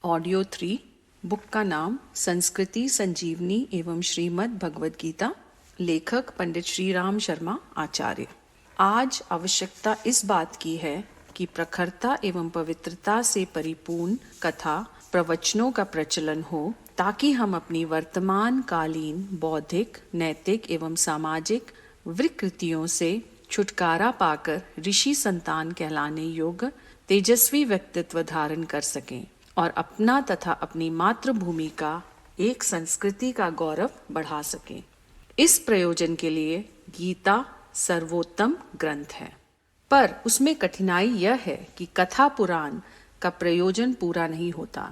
Audio 3 book का नाम संस्कृति संजीवनी एवं श्रीमद् भगवद गीता। लेखक पंडित श्री राम शर्मा आचार्य। आज आवश्यकता इस बात की है कि प्रखरता एवं पवित्रता से परिपूर्ण कथा प्रवचनों का प्रचलन हो, ताकि हम अपनी वर्तमान कालीन बौद्धिक, नैतिक एवं सामाजिक विकृतियों से छुटकारा पाकर ऋषि संतान कहलाने योग्य तेजस्वी व्यक्तित्व धारण कर सकें और अपना तथा अपनी मातृभूमि का एक संस्कृति का गौरव बढ़ा सकें। इस प्रयोजन के लिए गीता सर्वोत्तम ग्रंथ है, पर उसमें कठिनाई यह है कि कथा पुराण का प्रयोजन पूरा नहीं होता।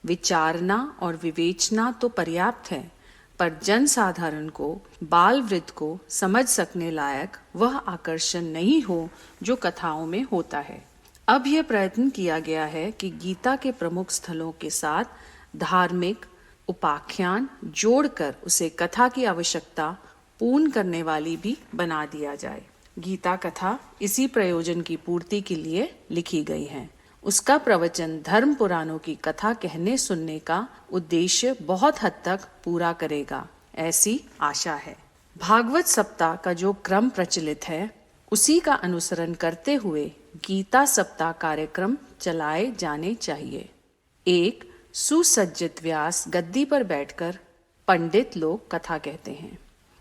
विचारना और विवेचना तो पर्याप्त है, पर जन साधारण को, बाल वृद्ध को समझ सकने लायक वह आकर्षण नहीं हो जो कथाओं में होता है। अब यह प्रयत्न किया गया है कि गीता के प्रमुख स्थलों के साथ धार्मिक उपाख्यान जोड़कर उसे कथा की आवश्यकता पूर्ण करने वाली भी बना दिया जाए। गीता कथा इसी प्रयोजन की पूर्ति के लिए लिखी गई है। उसका प्रवचन धर्म पुराणों की कथा कहने सुनने का उद्देश्य बहुत हद तक पूरा करेगा, ऐसी आशा है। भागवत सप्ताह का जो क्रम प्रचलित है, उसी का अनुसरण करते हुए गीता सप्ताह कार्यक्रम चलाए जाने चाहिए। एक सुसज्जित व्यास गद्दी पर बैठकर पंडित लोग कथा कहते हैं।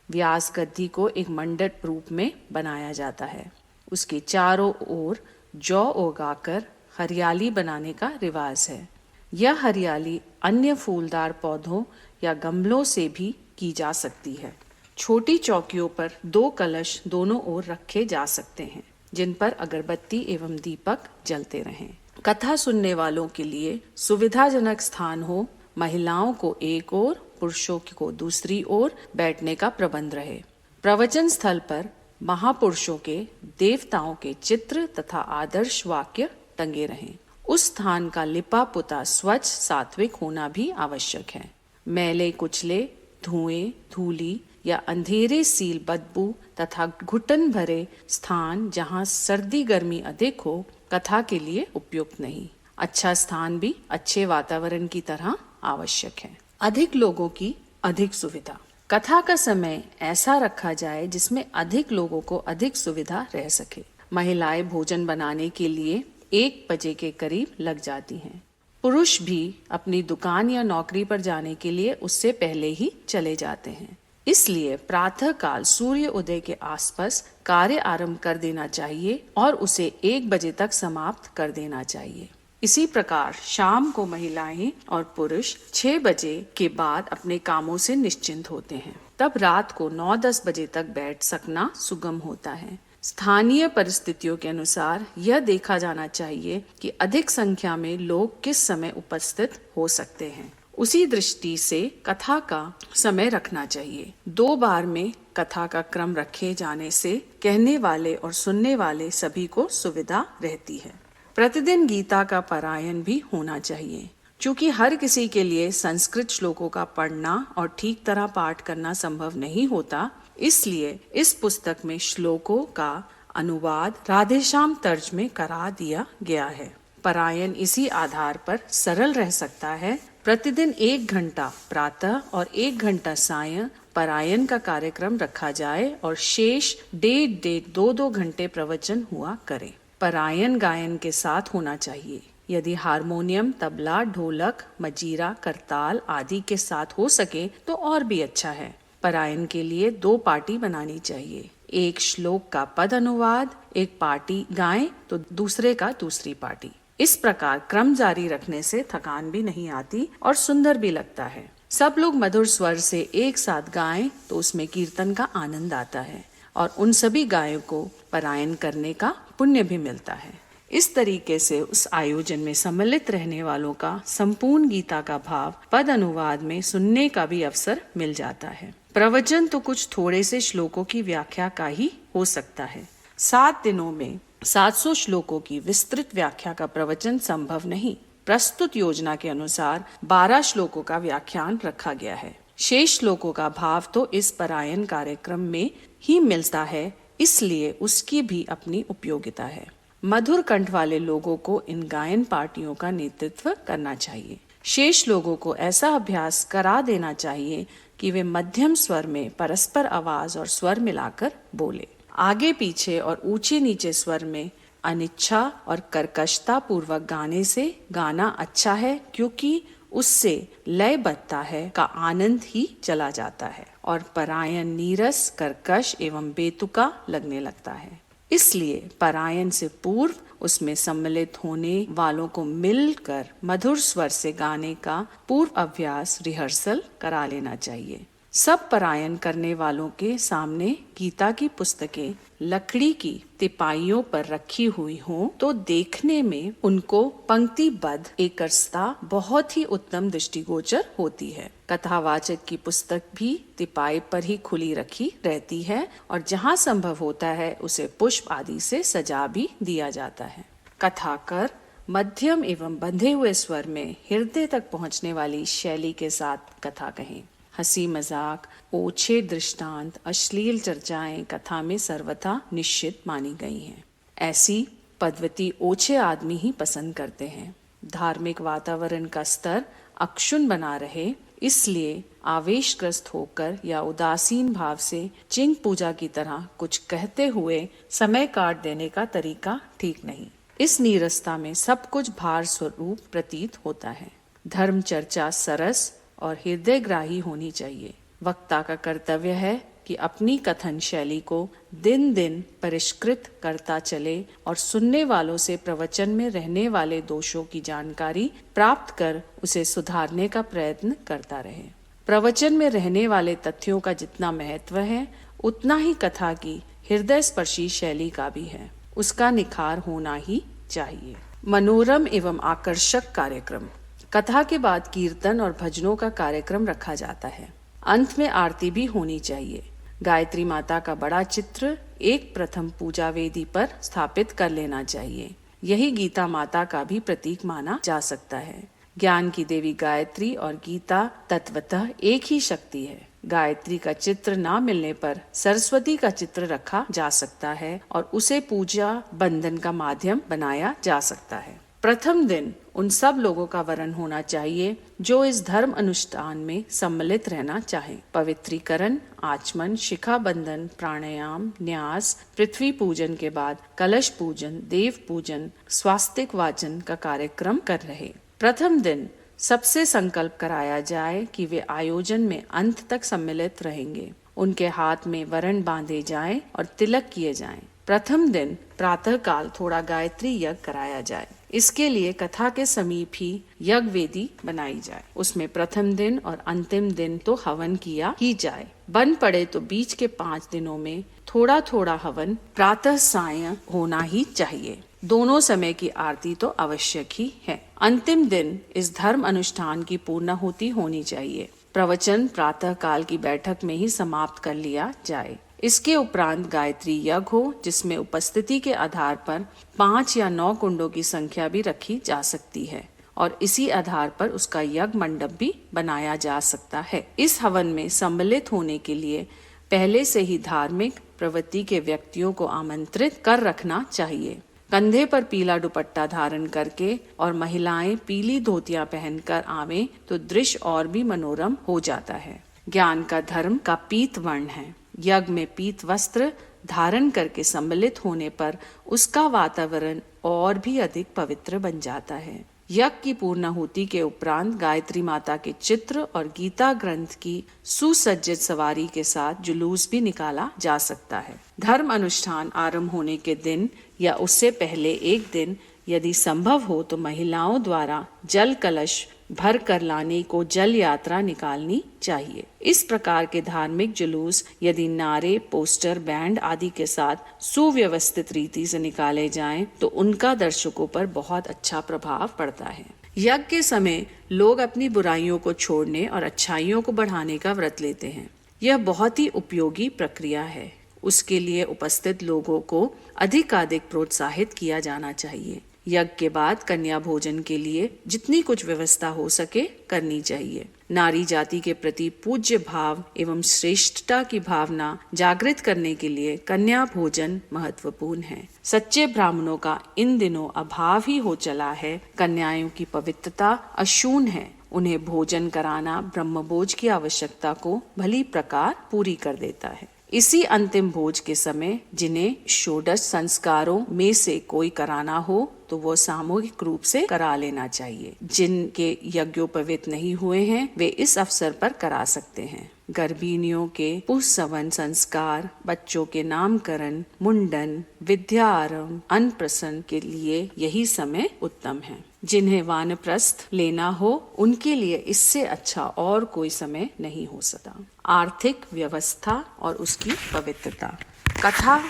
व्यास गद्दी को एक मंडप रूप में बनाया जाता है। उसके चारों ओर जौ उगाकर हरियाली बनाने का रिवाज है। यह हरियाली अन्य फूलदार पौधों या गमलों से भी की जा सकती है। छोटी चौकियों पर 2 कलश दोनों ओर रखे जा सकते हैं, जिन पर अगरबत्ती एवं दीपक जलते रहें। कथा सुनने वालों के लिए सुविधाजनक स्थान हो। महिलाओं को एक ओर, पुरुषों को दूसरी ओर बैठने का प्रबंध रहे। प्रवचन स्थल पर महापुरुषों के, देवताओं के चित्र तथा आदर्श वाक्य टंगे रहें। उस स्थान का लिपा पुता स्वच्छ सात्विक होना भी आवश्यक है। मैले कुचले, धुएं, धूली या अंधेरे सील बदबू तथा घुटन भरे स्थान जहाँ सर्दी गर्मी अधिक हो, कथा के लिए उपयुक्त नहीं। अच्छा स्थान भी अच्छे वातावरण की तरह आवश्यक है। अधिक लोगों की अधिक सुविधा। कथा का समय ऐसा रखा जाए जिसमें अधिक लोगों को अधिक सुविधा रह सके। महिलाएं भोजन बनाने के लिए 1 बजे के करीब लग जाती हैं। पुरुष भी अपनी दुकान या नौकरी पर जाने के लिए उससे पहले ही चले जाते हैं। इसलिए प्रातः काल सूर्य उदय के आसपास कार्य आरंभ कर देना चाहिए और उसे 1 बजे तक समाप्त कर देना चाहिए। इसी प्रकार शाम को महिलाएं और पुरुष 6 बजे के बाद अपने कामों से निश्चिंत होते हैं। तब रात को 9-10 बजे तक बैठ सकना सुगम होता है। स्थानीय परिस्थितियों के अनुसार यह देखा जाना चाहिए कि अधिक संख्या में लोग किस समय उपस्थित हो सकते हैं। उसी दृष्टि से कथा का समय रखना चाहिए। 2 बार में कथा का क्रम रखे जाने से कहने वाले और सुनने वाले सभी को सुविधा रहती है। प्रतिदिन गीता का पारायण भी होना चाहिए। चूँकि हर किसी के लिए संस्कृत श्लोकों का पढ़ना और ठीक तरह पाठ करना संभव नहीं होता, इसलिए इस पुस्तक में श्लोकों का अनुवाद राधेश्याम तर्ज में करा दिया गया है। पारायण इसी आधार पर सरल रह सकता है। प्रतिदिन 1 घंटा प्रातः और 1 घंटा सायं पारायण का कार्यक्रम रखा जाए और शेष 1.5 2 घंटे प्रवचन हुआ करे। पारायण गायन के साथ होना चाहिए। यदि हारमोनियम, तबला, ढोलक, मजीरा, करताल आदि के साथ हो सके तो और भी अच्छा है। पारायण के लिए 2 पार्टी बनानी चाहिए। एक श्लोक का पद अनुवाद एक पार्टी गाएं तो दूसरे का दूसरी पार्टी। इस प्रकार क्रम जारी रखने से थकान भी नहीं आती और सुंदर भी लगता है। सब लोग मधुर स्वर से एक साथ गाएं तो उसमें कीर्तन का आनंद आता है और उन सभी गायों को पारायण करने का पुण्य भी मिलता है। इस तरीके से उस आयोजन में सम्मिलित रहने वालों का संपूर्ण गीता का भाव पद अनुवाद में सुनने का भी अवसर मिल जाता है। प्रवचन तो कुछ थोड़े से श्लोकों की व्याख्या का ही हो सकता है। 7 दिनों में 700 श्लोकों की विस्तृत व्याख्या का प्रवचन संभव नहीं। प्रस्तुत योजना के अनुसार 12 श्लोकों का व्याख्यान रखा गया है। शेष श्लोकों का भाव तो इस पारायण कार्यक्रम में ही मिलता है, इसलिए उसकी भी अपनी उपयोगिता है। मधुर कंठ वाले लोगों को इन गायन पार्टियों का नेतृत्व करना चाहिए। शेष लोगों को ऐसा अभ्यास करा देना चाहिए कि वे मध्यम स्वर में परस्पर आवाज और स्वर मिलाकर बोले। आगे पीछे और ऊंचे नीचे स्वर में अनिच्छा और कर्कशता पूर्वक गाने से गाना अच्छा है, क्योंकि उससे लयबद्धता है का आनंद ही चला जाता है और परायण नीरस, कर्कश एवं बेतुका लगने लगता है। इसलिए परायण से पूर्व उसमें सम्मिलित होने वालों को मिलकर मधुर स्वर से गाने का पूर्व अभ्यास रिहर्सल करा लेना चाहिए। सब परायण करने वालों के सामने गीता की पुस्तकें लकड़ी की तिपाइयों पर रखी हुई हों तो देखने में उनको पंक्तिबद्ध एकरसता बहुत ही उत्तम दृष्टिगोचर होती है। कथावाचक की पुस्तक भी तिपाई पर ही खुली रखी रहती है और जहाँ संभव होता है उसे पुष्प आदि से सजा भी दिया जाता है। कथाकर मध्यम एवं बंधे हुए स्वर में हृदय तक पहुँचने वाली शैली के साथ कथा कहें। हंसी मजाक, ओछे दृष्टांत, अश्लील चर्चाएं कथा में सर्वथा निश्चित मानी गई हैं। ऐसी पद्धति ओछे आदमी ही पसंद करते हैं। धार्मिक वातावरण का स्तर अक्षुण्ण बना रहे, इसलिए आवेशग्रस्त होकर या उदासीन भाव से चिंग पूजा की तरह कुछ कहते हुए समय काट देने का तरीका ठीक नहीं। इस नीरसता में सब कुछ भार स्वरूप प्रतीत होता है। धर्म चर्चा सरस और हृदयग्राही होनी चाहिए। वक्ता का कर्तव्य है कि अपनी कथन शैली को दिन दिन परिष्कृत करता चले और सुनने वालों से प्रवचन में रहने वाले दोषों की जानकारी प्राप्त कर उसे सुधारने का प्रयत्न करता रहे। प्रवचन में रहने वाले तथ्यों का जितना महत्व है, उतना ही कथा की हृदय स्पर्शी शैली का भी है। उसका निखार होना ही चाहिए। मनोरम एवं आकर्षक कार्यक्रम। कथा के बाद कीर्तन और भजनों का कार्यक्रम रखा जाता है। अंत में आरती भी होनी चाहिए। गायत्री माता का बड़ा चित्र एक प्रथम पूजा वेदी पर स्थापित कर लेना चाहिए। यही गीता माता का भी प्रतीक माना जा सकता है। ज्ञान की देवी गायत्री और गीता तत्वतः एक ही शक्ति है। गायत्री का चित्र ना मिलने पर सरस्वती का चित्र रखा जा सकता है और उसे पूजा बंधन का माध्यम बनाया जा सकता है। प्रथम दिन उन सब लोगों का वरण होना चाहिए जो इस धर्म अनुष्ठान में सम्मिलित रहना चाहें। पवित्रीकरण, आचमन, शिखा बंधन, प्राणायाम, न्यास, पृथ्वी पूजन के बाद कलश पूजन, देव पूजन, स्वास्तिक वाचन का कार्यक्रम कर रहे। प्रथम दिन सबसे संकल्प कराया जाए कि वे आयोजन में अंत तक सम्मिलित रहेंगे। उनके हाथ में वरण बांधे जाएं और तिलक किए जाएं। प्रथम दिन प्रातः काल थोड़ा गायत्री यज्ञ कराया जाए। इसके लिए कथा के समीप ही यज्ञ वेदी बनाई जाए। उसमें प्रथम दिन और अंतिम दिन तो हवन किया ही जाए। बन पड़े तो बीच के 5 दिनों में थोड़ा थोड़ा हवन प्रातः साय होना ही चाहिए। दोनों समय की आरती तो आवश्यक ही है। अंतिम दिन इस धर्म अनुष्ठान की पूर्णाहुति होनी चाहिए। प्रवचन प्रातः काल की बैठक में ही समाप्त कर लिया जाए। इसके उपरांत गायत्री यज्ञ हो, जिसमें उपस्थिति के आधार पर 5 या 9 कुंडों की संख्या भी रखी जा सकती है और इसी आधार पर उसका यज्ञ मंडप भी बनाया जा सकता है। इस हवन में सम्मिलित होने के लिए पहले से ही धार्मिक प्रवृत्ति के व्यक्तियों को आमंत्रित कर रखना चाहिए। कंधे पर पीला दुपट्टा धारण करके और महिलाएं पीली धोतियां पहनकर आवें तो दृश्य और भी मनोरम हो जाता है। ज्ञान का धर्म का पीत वर्ण है। यज्ञ में पीत वस्त्र धारण करके सम्मिलित होने पर उसका वातावरण और भी अधिक पवित्र बन जाता है। यज्ञ की पूर्णाहुति के उपरांत गायत्री माता के चित्र और गीता ग्रंथ की सुसज्जित सवारी के साथ जुलूस भी निकाला जा सकता है। धर्म अनुष्ठान आरंभ होने के दिन या उससे पहले एक दिन यदि संभव हो तो महिलाओं द्वारा जल कलश भर कर लाने को जल यात्रा निकालनी चाहिए। इस प्रकार के धार्मिक जुलूस यदि नारे, पोस्टर, बैंड आदि के साथ सुव्यवस्थित रीति से निकाले जाएं तो उनका दर्शकों पर बहुत अच्छा प्रभाव पड़ता है। यज्ञ के समय लोग अपनी बुराइयों को छोड़ने और अच्छाइयों को बढ़ाने का व्रत लेते हैं। यह बहुत ही उपयोगी प्रक्रिया है। उसके लिए उपस्थित लोगों को अधिकाधिक प्रोत्साहित किया जाना चाहिए। यज्ञ के बाद कन्या भोजन के लिए जितनी कुछ व्यवस्था हो सके करनी चाहिए। नारी जाति के प्रति पूज्य भाव एवं श्रेष्ठता की भावना जागृत करने के लिए कन्या भोजन महत्वपूर्ण है। सच्चे ब्राह्मणों का इन दिनों अभाव ही हो चला है। कन्याओं की पवित्रता अशून्य है। उन्हें भोजन कराना ब्रह्मभोज की आवश्यकता को भली प्रकार पूरी कर देता है। इसी अंतिम भोज के समय जिन्हें षोडश संस्कारों में से कोई कराना हो तो वो सामूहिक रूप से करा लेना चाहिए। जिनके यज्ञोपवीत नहीं हुए हैं वे इस अवसर पर करा सकते हैं। गर्भिणियों के पुंसवन संस्कार, बच्चों के नामकरण, मुंडन, विद्या आरंभ, अन्नप्रसन के लिए यही समय उत्तम है। जिन्हें वानप्रस्थ लेना हो उनके लिए इससे अच्छा और कोई समय नहीं हो सकता। आर्थिक व्यवस्था और उसकी पवित्रता। कथा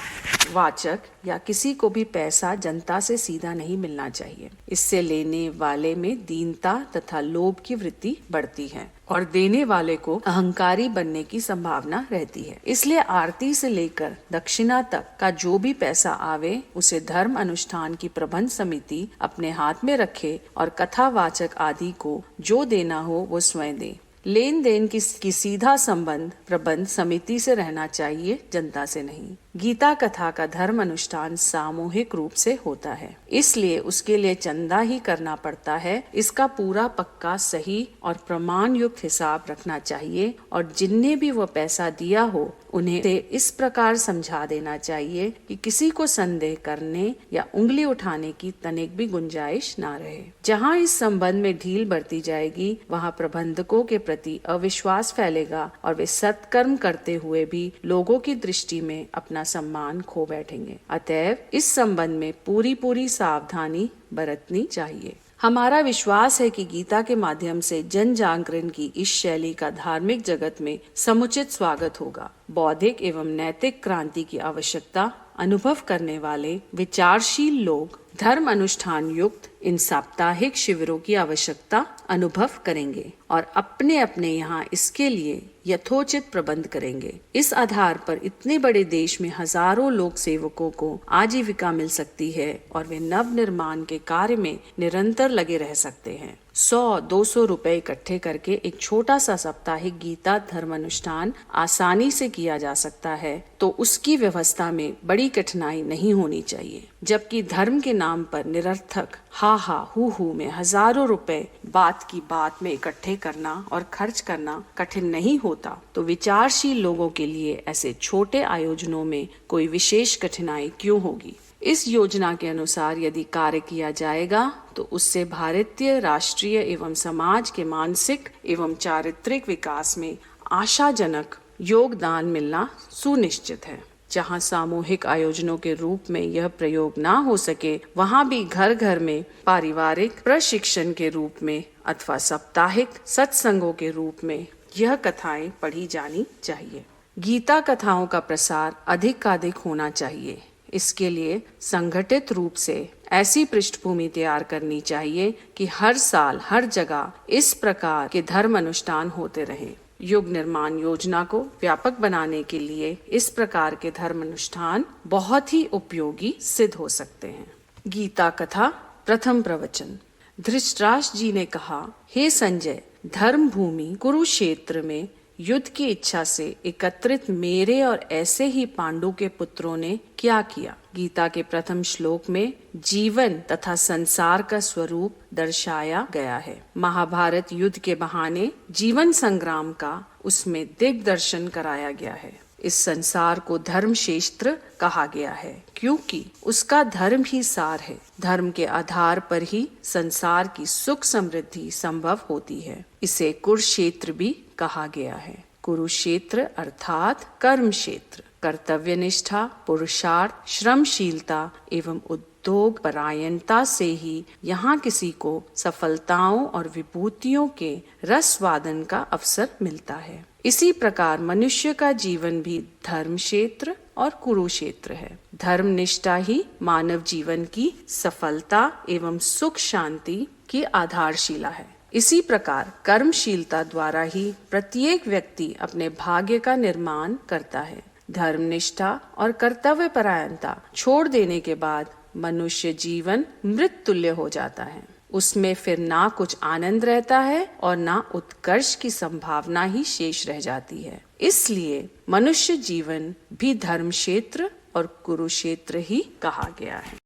वाचक या किसी को भी पैसा जनता से सीधा नहीं मिलना चाहिए। इससे लेने वाले में दीनता तथा लोभ की वृत्ति बढ़ती है और देने वाले को अहंकारी बनने की संभावना रहती है। इसलिए आरती से लेकर दक्षिणा तक का जो भी पैसा आवे उसे धर्म अनुष्ठान की प्रबंध समिति अपने हाथ में रखे और कथावाचक आदि को जो देना हो वो स्वयं दे। लेन देन की सीधा संबंध प्रबंध समिति से रहना चाहिए, जनता से नहीं। गीता कथा का धर्म अनुष्ठान सामूहिक रूप से होता है, इसलिए उसके लिए चंदा ही करना पड़ता है। इसका पूरा पक्का सही और प्रमाण युक्त हिसाब रखना चाहिए और जिनने भी वो पैसा दिया हो उन्हें इस प्रकार समझा देना चाहिए कि किसी को संदेह करने या उंगली उठाने की तनिक भी गुंजाइश ना रहे। जहाँ इस संबंध में ढील बरती जाएगी वहाँ प्रबंधकों के प्रति अविश्वास फैलेगा और वे सत्कर्म करते हुए भी लोगों की दृष्टि में अपना सम्मान खो बैठेंगे। अतएव इस संबंध में पूरी सावधानी बरतनी चाहिए। हमारा विश्वास है कि गीता के माध्यम से जन जागरण की इस शैली का धार्मिक जगत में समुचित स्वागत होगा। बौद्धिक एवं नैतिक क्रांति की आवश्यकता अनुभव करने वाले विचारशील लोग धर्म अनुष्ठान युक्त इन साप्ताहिक शिविरों की आवश्यकता अनुभव करेंगे और अपने अपने यहाँ इसके लिए यथोचित प्रबंध करेंगे। इस आधार पर इतने बड़े देश में हजारों लोक सेवकों को आजीविका मिल सकती है और वे नव निर्माण के कार्य में निरंतर लगे रह सकते हैं। 100-200 रुपए इकट्ठे करके एक छोटा सा साप्ताहिक गीता धर्म अनुष्ठान आसानी से किया जा सकता है तो उसकी व्यवस्था में बड़ी कठिनाई नहीं होनी चाहिए। जबकि धर्म के नाम पर निरर्थक हा हू में हजारों रुपए बात की बात में इकट्ठे करना और खर्च करना कठिन नहीं होता तो विचारशील लोगों के लिए ऐसे छोटे आयोजनों में कोई विशेष कठिनाई क्यों होगी। इस योजना के अनुसार यदि कार्य किया जाएगा तो उससे भारतीय राष्ट्रीय एवं समाज के मानसिक एवं चारित्रिक विकास में आशाजनक योगदान मिलना सुनिश्चित है। जहां सामूहिक आयोजनों के रूप में यह प्रयोग ना हो सके वहां भी घर घर में पारिवारिक प्रशिक्षण के रूप में अथवा साप्ताहिक सत्संगों के रूप में यह कथाएं पढ़ी जानी चाहिए। गीता कथाओं का प्रसार अधिकाधिक होना चाहिए। इसके लिए संगठित रूप से ऐसी पृष्ठभूमि तैयार करनी चाहिए कि हर साल हर जगह इस प्रकार के धर्म अनुष्ठान होते रहे। युग निर्माण योजना को व्यापक बनाने के लिए इस प्रकार के धर्म अनुष्ठान बहुत ही उपयोगी सिद्ध हो सकते हैं। गीता कथा प्रथम प्रवचन। धृतराष्ट्र जी ने कहा, हे संजय, धर्म भूमि कुरुक्षेत्र में युद्ध की इच्छा से एकत्रित मेरे और ऐसे ही पांडु के पुत्रों ने क्या किया। गीता के प्रथम श्लोक में जीवन तथा संसार का स्वरूप दर्शाया गया है। महाभारत युद्ध के बहाने जीवन संग्राम का उसमें दिग्दर्शन कराया गया है। इस संसार को धर्म क्षेत्र कहा गया है क्योंकि उसका धर्म ही सार है। धर्म के आधार पर ही संसार की सुख समृद्धि संभव होती है। इसे कुरुक्षेत्र भी कहा गया है। कुरुक्षेत्र अर्थात कर्म क्षेत्र। कर्तव्य निष्ठा, पुरुषार्थ, श्रमशीलता एवं उद्योग परायणता से ही यहाँ किसी को सफलताओं और विभूतियों के रसवादन का अवसर मिलता है। इसी प्रकार मनुष्य का जीवन भी धर्म क्षेत्र और कुरुक्षेत्र है। धर्म निष्ठा ही मानव जीवन की सफलता एवं सुख शांति की आधारशिला है। इसी प्रकार कर्मशीलता द्वारा ही प्रत्येक व्यक्ति अपने भाग्य का निर्माण करता है। धर्म निष्ठा और कर्तव्य परायणता छोड़ देने के बाद मनुष्य जीवन मृत तुल्य हो जाता है। उसमें फिर ना कुछ आनंद रहता है और ना उत्कर्ष की संभावना ही शेष रह जाती है। इसलिए मनुष्य जीवन भी धर्म क्षेत्र और कुरुक्षेत्र ही कहा गया है।